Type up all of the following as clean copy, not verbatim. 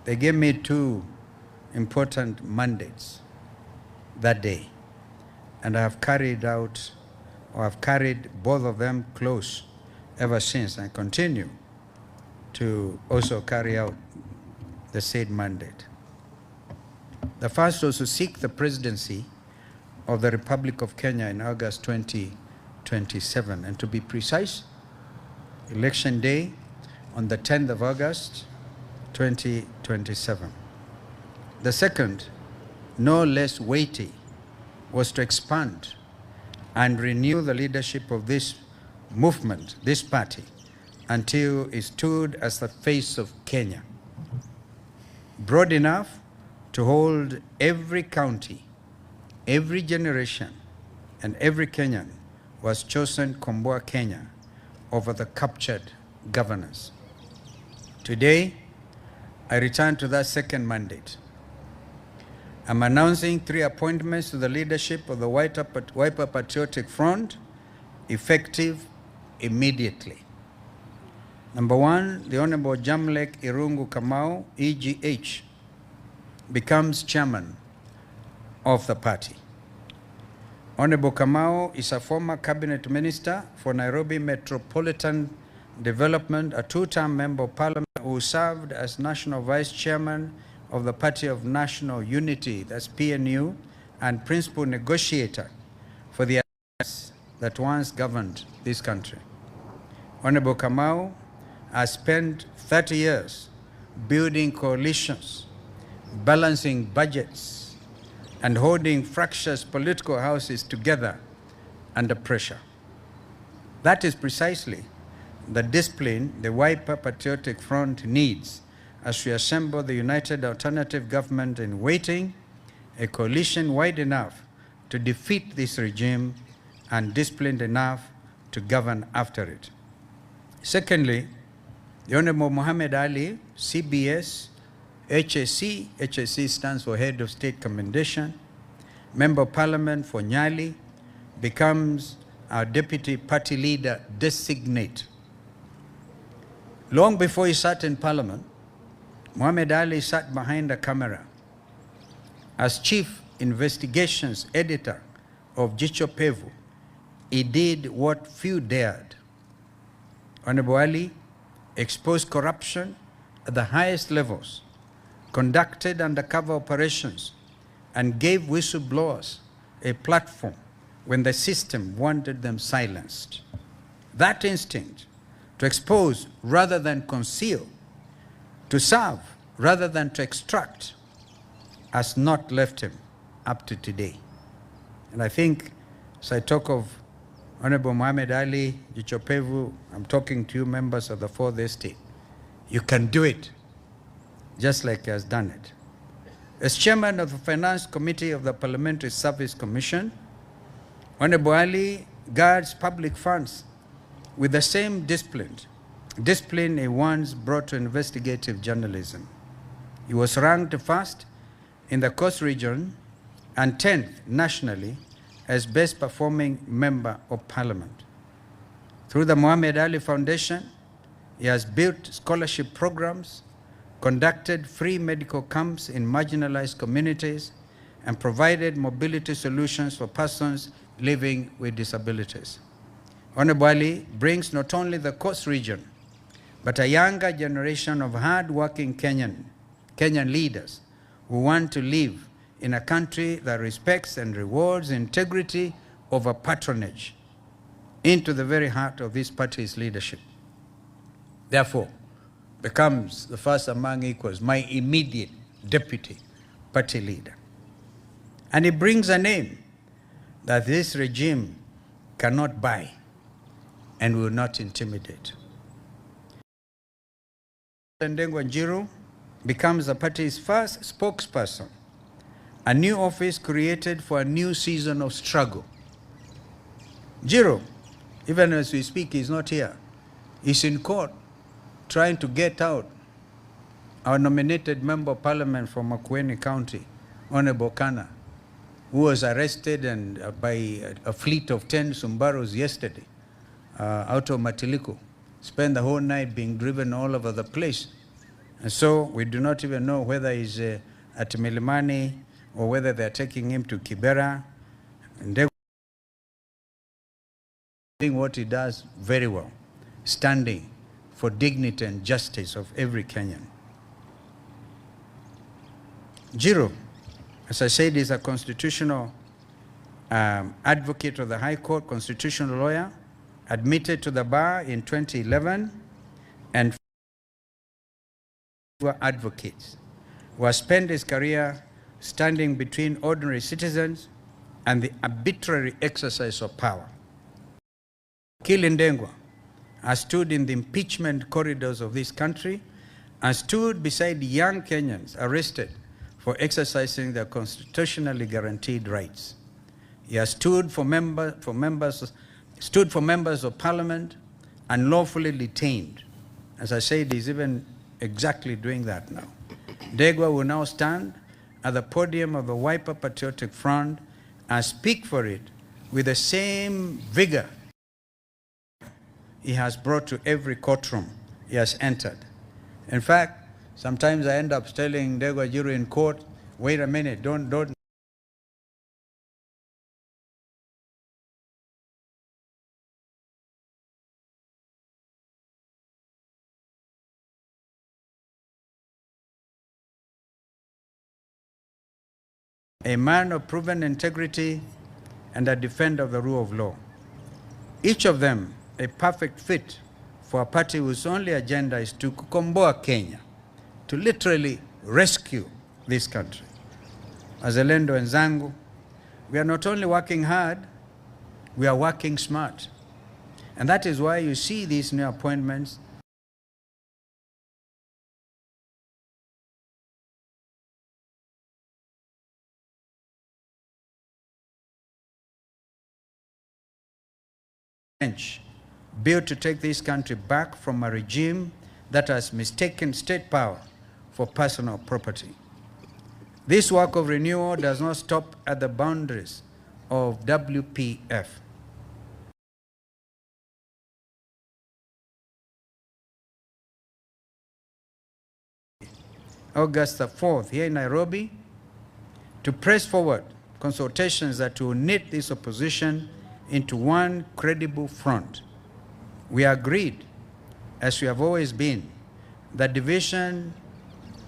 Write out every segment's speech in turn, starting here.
They gave me two important mandates that day, and I have carried out, or I've carried both of them close ever since, and continue to also carry out the said mandate. The first was to seek the presidency of the Republic of Kenya in August 2027, and to be precise, election day on the 10th of August 2027. The second, no less weighty, was to expand and renew the leadership of this movement, this party, until it stood as the face of Kenya, broad enough to hold every county, every generation, and every Kenyan was chosen Komboa Kenya over the captured governors. Today, I return to that second mandate. I'm announcing 3 appointments to the leadership of the Wiper Patriotic Front, effective immediately. Number 1, the Honorable Jamleck Irungu Kamau, EGH, becomes chairman of the party. Honorable Kamau is a former cabinet minister for Nairobi Metropolitan Development, a 2-term member of parliament who served as national vice chairman of the Party of National Unity, that's PNU, and principal negotiator for the alliance that once governed this country. Honorable Kamau has spent 30 years building coalitions, balancing budgets, and holding fractious political houses together under pressure. That is precisely the discipline the Wiper Patriotic Front needs as we assemble the united alternative government in waiting, a coalition wide enough to defeat this regime and disciplined enough to govern after it. Secondly, the Honorable Mohamed Ali, CBS, HSC, HSC stands for Head of State Commendation, Member of Parliament for Nyali, becomes our Deputy Party Leader Designate. Long before he sat in Parliament, Mohamed Ali sat behind a camera as Chief Investigations Editor of Jicho Pevu. He did what few dared. Honorable Ali exposed corruption at the highest levels, conducted undercover operations, and gave whistleblowers a platform when the system wanted them silenced. That instinct to expose rather than conceal, to serve rather than to extract, has not left him up to today. And I think, as I talk of Honorable Mohamed Ali, Jicho Pevu, I'm talking to you members of the 4th Estate. You can do it, just like he has done it. As chairman of the Finance Committee of the Parliamentary Service Commission, Honorable Ali guards public funds with the same discipline he once brought to investigative journalism. He was ranked first in the Coast region and 10th nationally as best performing member of parliament. Through the Mohamed Ali Foundation, he has built scholarship programs, conducted free medical camps in marginalized communities, and provided mobility solutions for persons living with disabilities. Honorable Ali brings not only the Coast region, but a younger generation of hard-working Kenyan leaders who want to live in a country that respects and rewards integrity over patronage into the very heart of this party's leadership. Therefore, becomes the first among equals, my immediate deputy party leader. And he brings a name that this regime cannot buy and will not intimidate. Ndegwa Njiru becomes the party's first spokesperson, a new office created for a new season of struggle. Njiru, even as we speak, is not here. He's in court trying to get out our nominated member of parliament from Makueni County, Honorable Kana, who was arrested and by a fleet of 10 Sumbaros yesterday out of Matiliku, spent the whole night being driven all over the place And so we do not even know whether he's at Milimani or whether they're taking him to Kibera. And they're doing what he does very well, standing for dignity and justice of every Kenyan. Njiru, as I said, is a constitutional advocate of the High Court, constitutional lawyer, admitted to the bar in 2011, and advocates who has spent his career standing between ordinary citizens and the arbitrary exercise of power. Wakili Ndegwa has stood in the impeachment corridors of this country and stood beside young Kenyans arrested for exercising their constitutionally guaranteed rights. He has stood for members of parliament unlawfully detained. As I said, he's even exactly doing that now. Ndegwa will now stand at the podium of the Wiper Patriotic Front and speak for it with the same vigor he has brought to every courtroom he has entered. In fact, sometimes I end up telling Ndegwa Njiru in court, wait a minute, don't. A man of proven integrity and a defender of the rule of law. Each of them a perfect fit for a party whose only agenda is to kukomboa Kenya, to literally rescue this country. Wazalendo wenzangu, we are not only working hard, we are working smart. And that is why you see these new appointments built to take this country back from a regime that has mistaken state power for personal property. This work of renewal does not stop at the boundaries of WPF. August the 4th, here in Nairobi, to press forward consultations that will knit this opposition into one credible front. We agreed, as we have always been, that division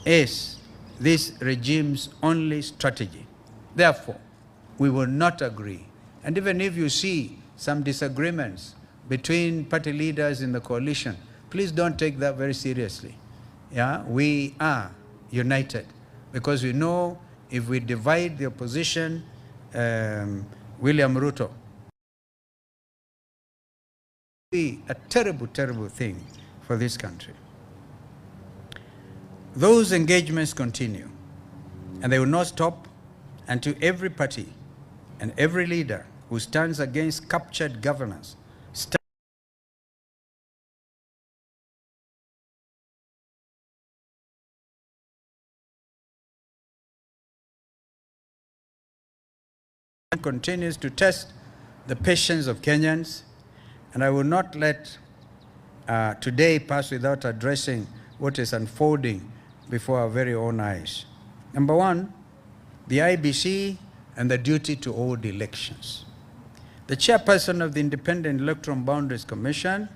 is this regime's only strategy. Therefore, we will not agree. And even if you see some disagreements between party leaders in the coalition, please don't take that very seriously. Yeah, we are united because we know if we divide the opposition, William Ruto, be a terrible, terrible thing for this country. Those engagements continue, and they will not stop until every party and every leader who stands against captured governance continues to test the patience of Kenyans. And I will not let today pass without addressing what is unfolding before our very own eyes. Number one, the IBC and the duty to hold elections. The chairperson of the Independent Electoral Boundaries Commission,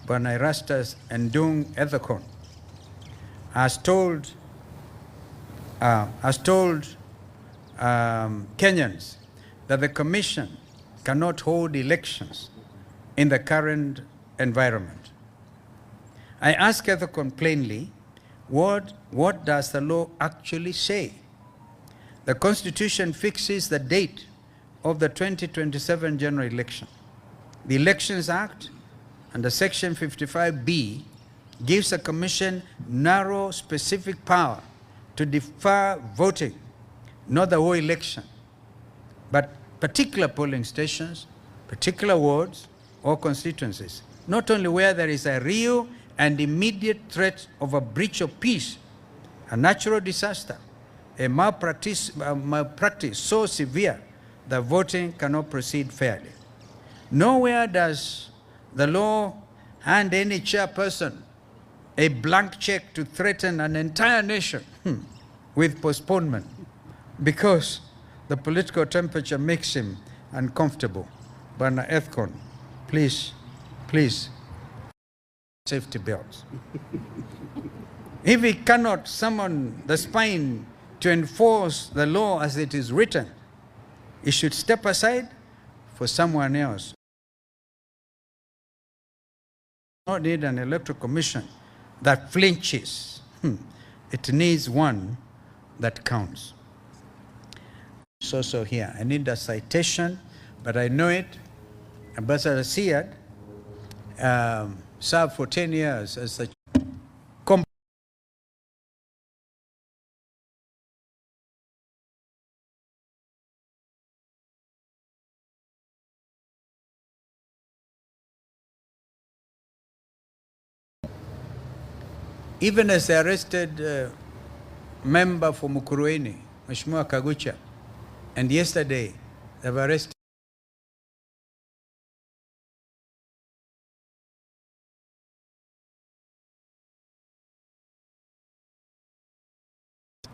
Bwana Erastus Ndung Ethekon, has told Kenyans that the commission cannot hold elections in the current environment. I ask Ethekon plainly, what does the law actually say? The Constitution fixes the date of the 2027 general election. The Elections Act under Section 55B gives the Commission narrow, specific power to defer voting, not the whole election, but particular polling stations, particular wards, or constituencies, not only where there is a real and immediate threat of a breach of peace, a natural disaster, a malpractice so severe that voting cannot proceed fairly. Nowhere does the law hand any chairperson a blank check to threaten an entire nation with postponement because the political temperature makes him uncomfortable. Bwana Ethcon, please, safety belts. If he cannot summon the spine to enforce the law as it is written, he should step aside for someone else. Not need an electoral commission that flinches. It needs one that counts. So here, I need a citation, but I know it. Ambassador Siad served for 10 years as a even as the arrested member for Mukurweini, Mheshimiwa Kagucha, and yesterday they've arrested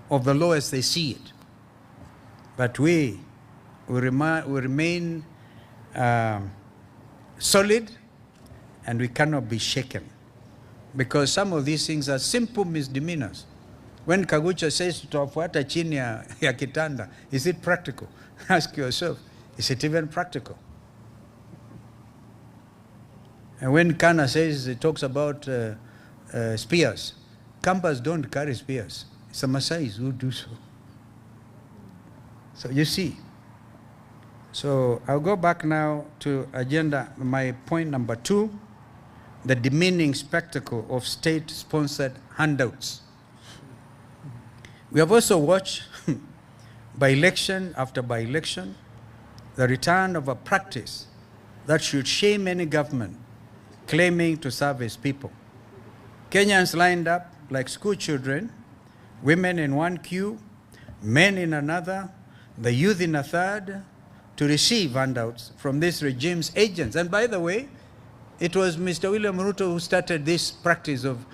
of the law as they see it. But we remain solid, and we cannot be shaken, because some of these things are simple misdemeanors. When Kagucha says tutafuata chini ya kitanda, is it practical? Ask yourself, is it even practical? And when Kana says, it talks about spears, Kampas don't carry spears. It's the Maasais who do so. So you see. So I'll go back now to agenda, my point number 2, the demeaning spectacle of state-sponsored handouts. We have also watched, by election after by election, the return of a practice that should shame any government claiming to serve its people. Kenyans lined up like school children, women in one queue, men in another, the youth in a third, to receive handouts from this regime's agents. And by the way, it was Mr. William Ruto who started this practice of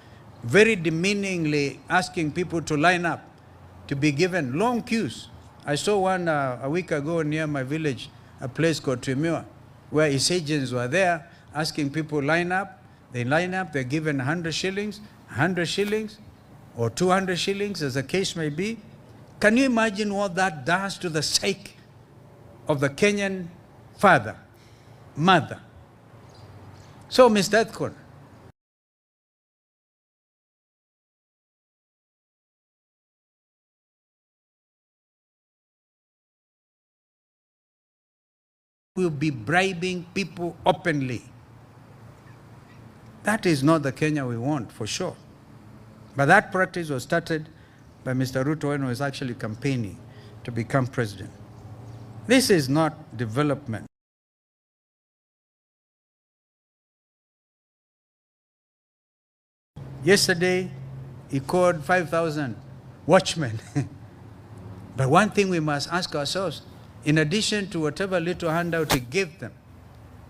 very demeaningly asking people to line up to be given long queues. I saw one a week ago near my village, a place called Tremua, where his agents were there asking people line up. They line up, they're given 100 shillings, or 200 shillings, as the case may be. Can you imagine what that does to the psyche of the Kenyan father, mother? So, Mr. Ethcon, will be bribing people openly. That is not the Kenya we want, for sure. But that practice was started by Mr. Ruto when he was actually campaigning to become president. This is not development. Yesterday, he called 5,000 watchmen. But one thing we must ask ourselves, in addition to whatever little handout he gave them,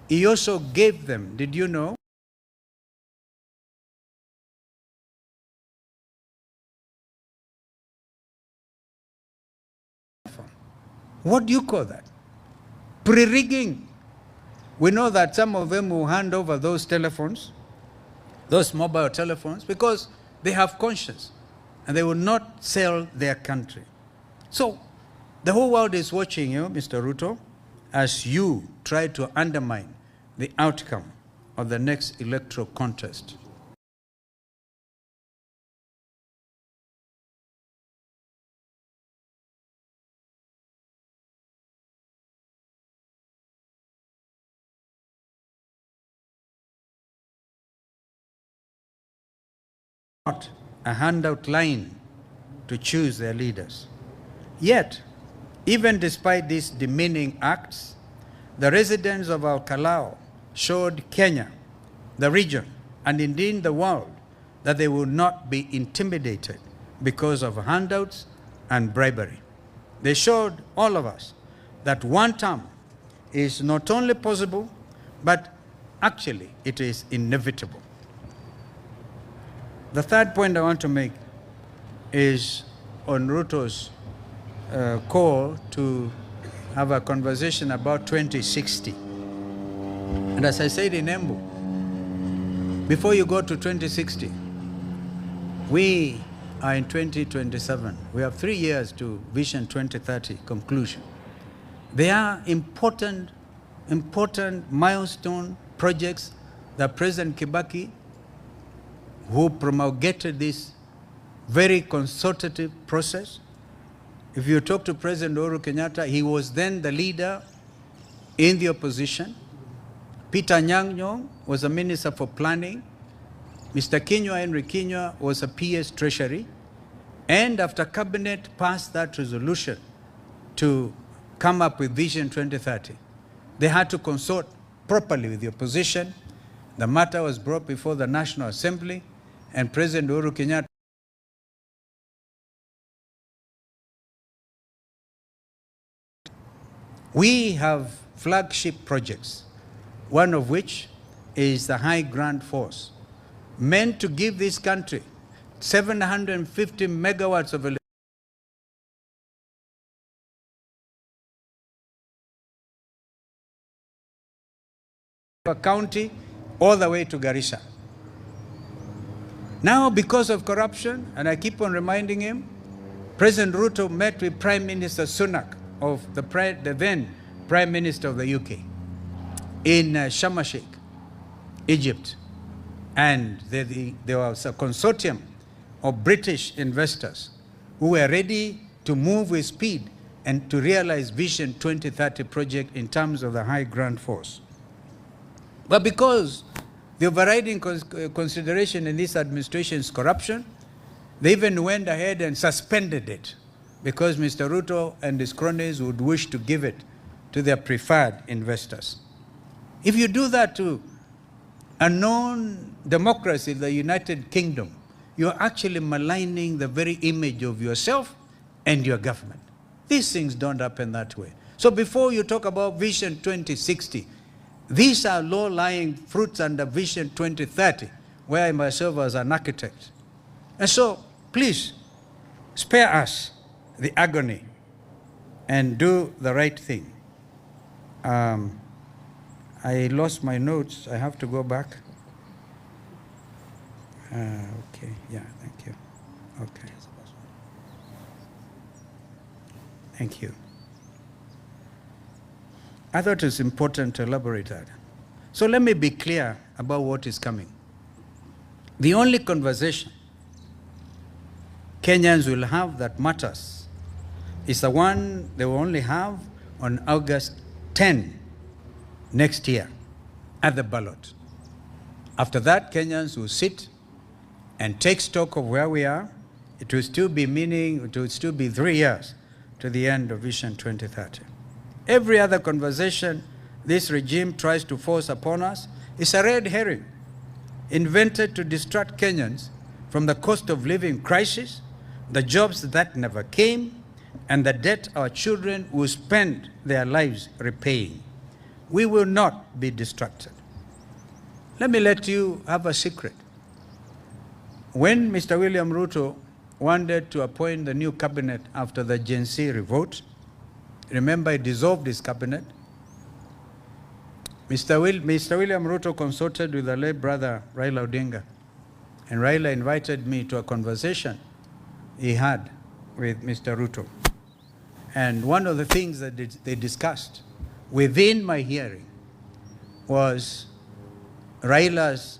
he also gave them, did you know, what do you call that? Pre-rigging. We know that some of them will hand over those telephones, those mobile telephones, because they have conscience and they will not sell their country. So the whole world is watching you, Mr. Ruto, as you try to undermine the outcome of the next electoral contest. Not a handout line to choose their leaders. Yet, even despite these demeaning acts, the residents of our Kalonzo showed Kenya, the region, and indeed the world, that they will not be intimidated because of handouts and bribery. They showed all of us that one term is not only possible, but actually it is inevitable. The third point I want to make is on Ruto's call to have a conversation about 2060. And as I said in Embu, before you go to 2060, we are in 2027. We have 3 years to Vision 2030 conclusion. There are important milestone projects that President Kibaki, who promulgated this very consultative process. If you talk to President Uhuru Kenyatta, he was then the leader in the opposition. Peter Nyang' was a minister for planning. Mr. Henry Kinyua was a PS Treasury. And after Cabinet passed that resolution to come up with Vision 2030, they had to consult properly with the opposition. The matter was brought before the National Assembly, and President Uhuru Kenyatta we have flagship projects, one of which is the High Ground Force, meant to give this country 750 megawatts of electricity. County all the way to Garissa. Now, because of corruption, and I keep on reminding him, President Ruto met with Prime Minister Sunak of the then Prime Minister of the UK in Sharm el-Sheikh, Egypt. And there was a consortium of British investors who were ready to move with speed and to realize Vision 2030 project in terms of the High Ground Force. But because the overriding consideration in this administration is corruption, they even went ahead and suspended it because Mr. Ruto and his cronies would wish to give it to their preferred investors. If you do that to a known democracy, the United Kingdom, you're actually maligning the very image of yourself and your government. These things don't happen that way. So before you talk about Vision 2060, these are low-lying fruits under Vision 2030, where I myself was an architect. And so, please, spare us the agony and do the right thing. I lost my notes. I have to go back. Okay, yeah, thank you. Okay. Thank you. I thought it was important to elaborate that. So let me be clear about what is coming. The only conversation Kenyans will have that matters is the one they will only have on August 10 next year at the ballot. After that, Kenyans will sit and take stock of where we are. It will still be 3 years to the end of Vision 2030. Every other conversation this regime tries to force upon us is a red herring, invented to distract Kenyans from the cost of living crisis, the jobs that never came, and the debt our children will spend their lives repaying. We will not be distracted. Let me let you have a secret. When Mr. William Ruto wanted to appoint the new cabinet after the Gen Z revolt, remember, he dissolved his cabinet. Mr. William Ruto consulted with the late brother Raila Odinga, and Raila invited me to a conversation he had with Mr. Ruto. And one of the things that they discussed within my hearing was Raila's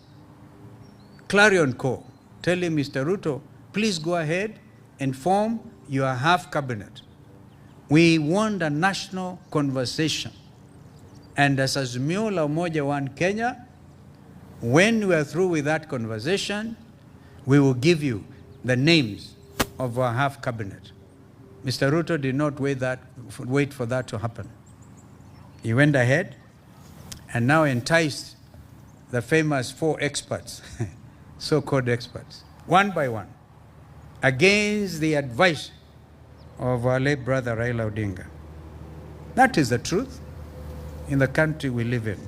clarion call, telling Mr. Ruto, please go ahead and form your half cabinet. We want a national conversation. And as Azimio la Umoja One Kenya, when we are through with that conversation, we will give you the names of our half cabinet. Mr. Ruto did not wait for that to happen. He went ahead and now enticed the famous 4 experts, so-called experts, one by one, against the advice of our late brother Raila Odinga. That is the truth in the country we live in.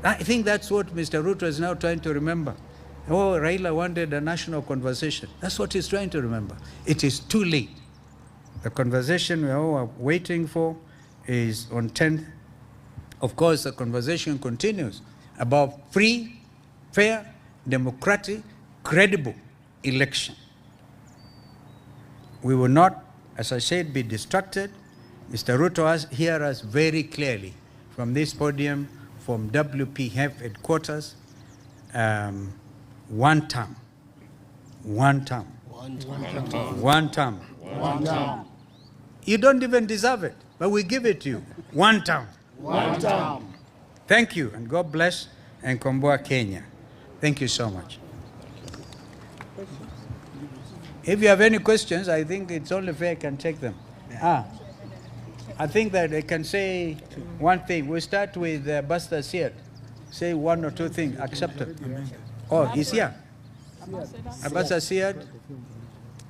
I think that's what Mr. Ruto is now trying to remember. Oh, Raila wanted a national conversation. That's what he's trying to remember. It is too late. The conversation we all are waiting for is on 10th. Of course, the conversation continues about free, fair, democratic, credible election. We will not, as I said, be distracted. Mr. Ruto has heard us very clearly from this podium, from WPF headquarters. One term. One term. One term. One term. One term. You don't even deserve it, but we give it to you. One term. One term. Thank you, and God bless, and Komboa Kenya. Thank you so much. If you have any questions, I think it's only fair I can take them. I think that I can say one thing. We start with Buster Seat. Say one or two things. Accepted. Oh, he's here. Buster Seat.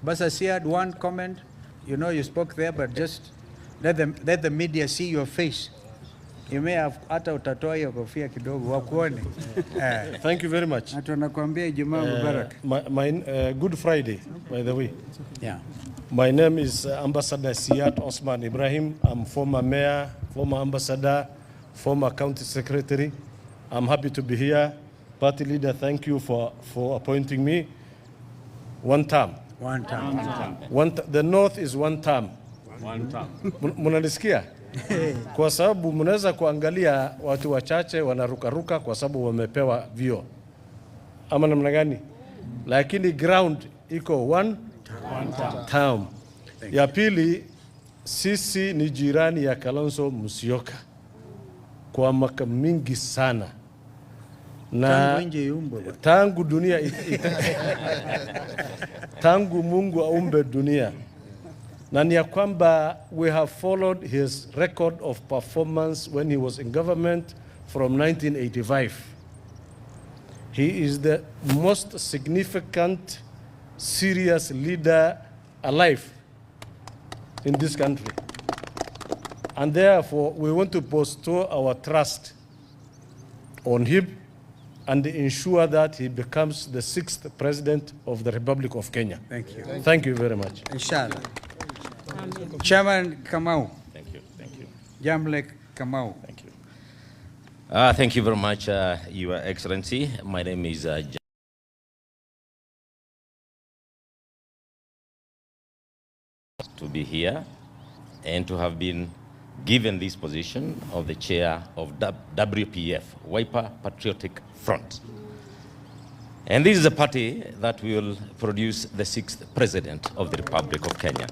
Buster Seat, one comment. You know you spoke there, but just let the media see your face. You may have hata utatoa hiyo kofia kidogo wakuone. Thank you very much. Na tunakuambia Ijumaa Mubarak. Good Friday, by the way. Yeah. My name is Ambassador Siat Osman Ibrahim. I'm former mayor, former ambassador, former county secretary. I'm happy to be here. Party leader, thank you for appointing me. One term. One term. The North is one term. One term. Munanisikia? Kwa sababu mnaweza kuangalia watu wachache wanarukaruka kwa sababu wamepewa vio. Ama namna gani? Lakini ground iko one term. Ya pili, sisi ni jirani ya Kalonzo Musyoka kwa miaka mingi sana. Na tangu dunia tangu Mungu aumbe dunia. Na ni ya kwamba we have followed his record of performance when he was in government from 1985. He is the most significant, serious leader alive in this country. And therefore, we want to bestow our trust on him and ensure that he becomes the 6th president of the Republic of Kenya. Thank you. Thank you very much. Inshallah. Chairman Kamau. Thank you. Thank you. Jamleck Kamau. Thank you. Thank you very much, Your Excellency. My name is to be here and to have been given this position of the chair of WPF, Wiper Patriotic Front. And this is a party that will produce the 6th president of the Republic of Kenya.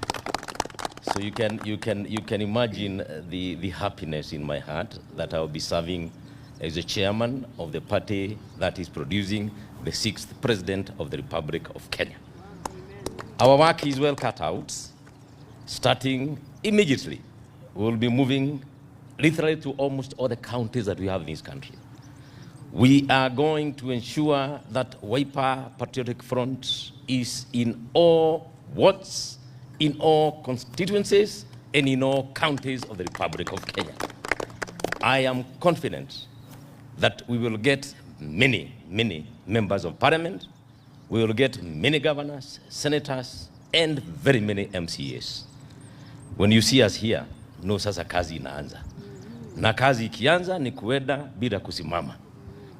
So you can imagine the happiness in my heart that I will be serving as the chairman of the party that is producing the 6th president of the Republic of Kenya. Our work is well cut out. Starting immediately, we will be moving literally to almost all the counties that we have in this country. We are going to ensure that Wiper Patriotic Front is in all wards, in all constituencies, and in all counties of the Republic of Kenya. I am confident that we will get many, many members of parliament, we will get many governors, senators, and very many MCAs. When you see us here, no sasa kazi inaanza. Na kazi ikianza ni kuenda bila kusimama.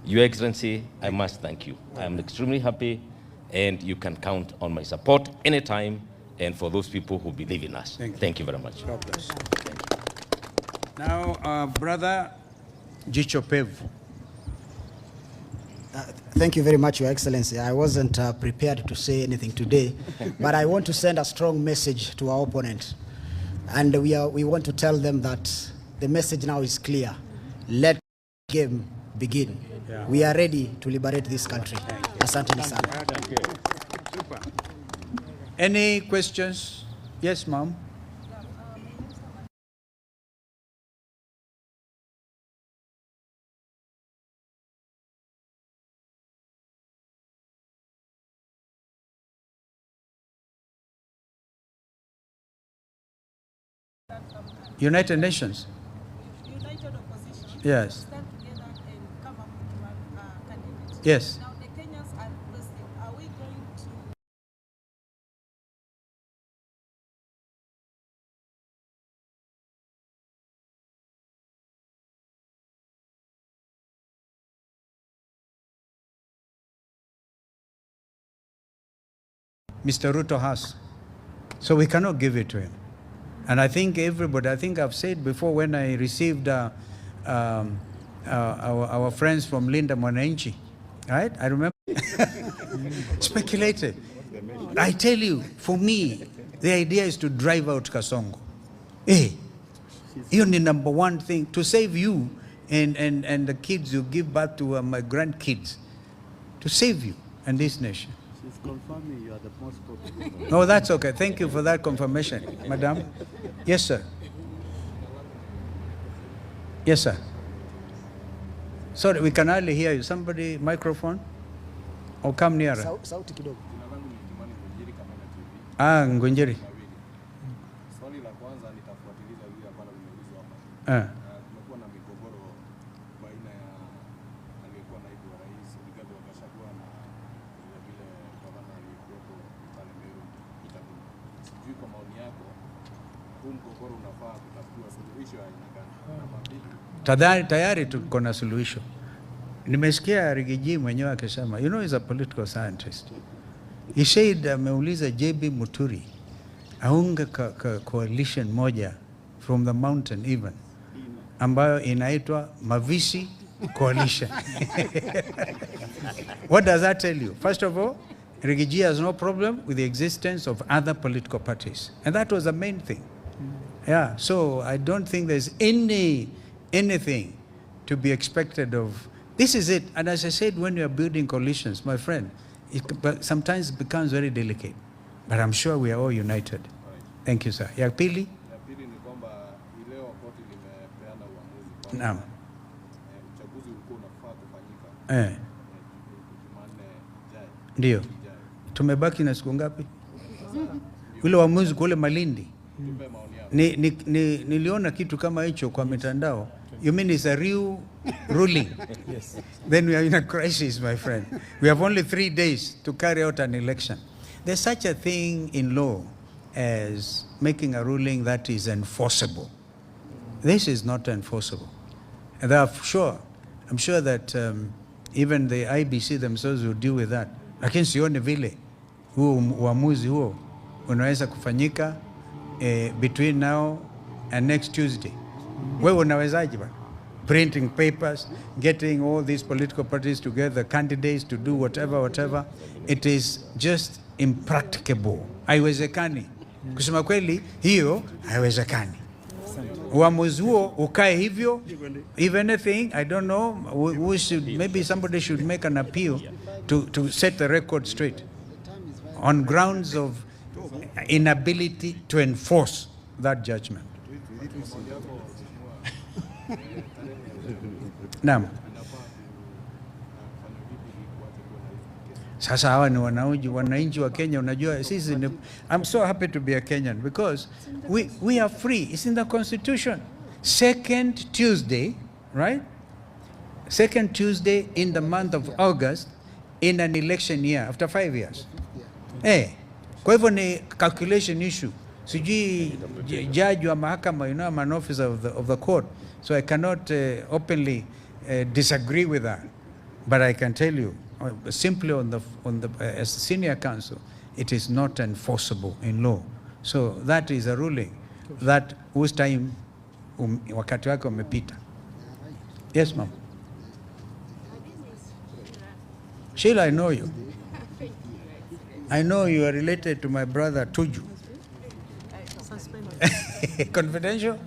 Your Excellency, I must thank you. I am extremely happy, and you can count on my support anytime, and for those people who believe in us. Thank you very much. God bless. Now, Brother Jicho Pevu. Thank you very much, Your Excellency. I wasn't prepared to say anything today, but I want to send a strong message to our opponent. And we want to tell them that the message now is clear. Let the game begin. Yeah. We are ready to liberate this country. Asante sana. Super. Any questions? Yes, ma'am. United Nations. United Opposition. Yes. Stand together and come up with one candidate. Yes. Now the Kenyans are Mr. Ruto has. So we cannot give it to him. And I think everybody, I think I've said before when I received our friends from Linda Mwananchi, right? I remember speculated. I tell you, for me, the idea is to drive out Kasongo. Hey, you need number one thing to save you and the kids you give birth to, my grandkids, to save you and this nation. She's confirming you are the most popular. No, that's okay. Thank you for that confirmation, Madam. Yes, sir. Yes, sir. Sorry, we can hardly hear you. Somebody, microphone? Or come nearer. Sauti kidogo. Ngunjiri. Swali la kwanza nitafuatiliza yule ambaye ameulizwa hapa. Kumekuwa na migogoro baina ya aliyekuwa naibu wa rais Rigathi Gachagua na vile gavana aliyekuwepo pale Meru Itabu. Sijui kwa maoni yako huu mgogoro unafaa kutafutiwa suluhisho ya aina gani? Tayari tuko na suluhisho. Nimesikia Rigiji mwenyewe akisema, you know, he's a political scientist. He said ameuliza JB Muturi aunge coalition moja from the mountain even ambayo inaitwa Mavisi Coalition. What does that tell you? First of all, Rigiji has no problem with the existence of other political parties. And that was the main thing. Yeah, so I don't think there's anything to be expected of. This is it. And as I said, when you are building coalitions, my friend, it sometimes becomes very delicate. But I'm sure we are all united. Thank you, sir. Ya pili? Ya pili ni kwamba leo koti limepeana uamuzi kwamba Naam. uchaguzi ulikuwa unafaa kufanyika Jumanne ijayo. Ndio. Tumebaki na siku ngapi? Ule uamuzi kule Malindi. Tupe maoni yako. Niliona kitu kama hicho kwa mitandao. You mean it's a real ruling? Yes. Then we are in a crisis, my friend. We have only 3 days to carry out an election. There's such a thing in law as making a ruling that is enforceable. This is not enforceable. And I'm sure that even the IBC themselves will deal with that. Lakini sione vile uamuzi huo unaweza kufanyika between now and next Tuesday. Wewe unawezaje bwana? Printing papers, getting all these political parties together, candidates to do whatever. It is just impracticable. Haiwezekani. Kusema kweli, hiyo haiwezekani. Uamuzi huo ukae hivyo. If anything, I don't know, maybe somebody should make an appeal to set the record straight on grounds of inability to enforce that judgment. Naam. Sasa hawa ni wananchi wa Kenya. Unajua sisi I'm so happy to be a Kenyan because we are free. It's in the constitution. Second Tuesday, right? Second Tuesday in the month of August in an election year after 5 years. Kwa hivyo ni calculation issue. Sijui judge wa mahakama, you know, I'm an officer of the court, so I cannot openly disagree with that. But I can tell you, simply on the as senior counsel, it is not enforceable in law. So that is a ruling that whose time wakati wake umepita. Yes, ma'am. Sheila, I know you. I know you are related to my brother Tuju. Confidential?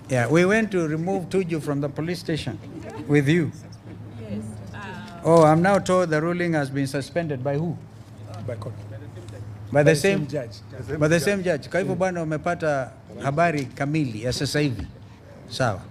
Yeah, we went to remove Tuju from the police station with you. Yes. Oh, I'm now told the ruling has been suspended by who? By court. By the same judge. By the same judge. Kwa hivyo bwana umepata habari kamili ya sasa hivi. Sawa.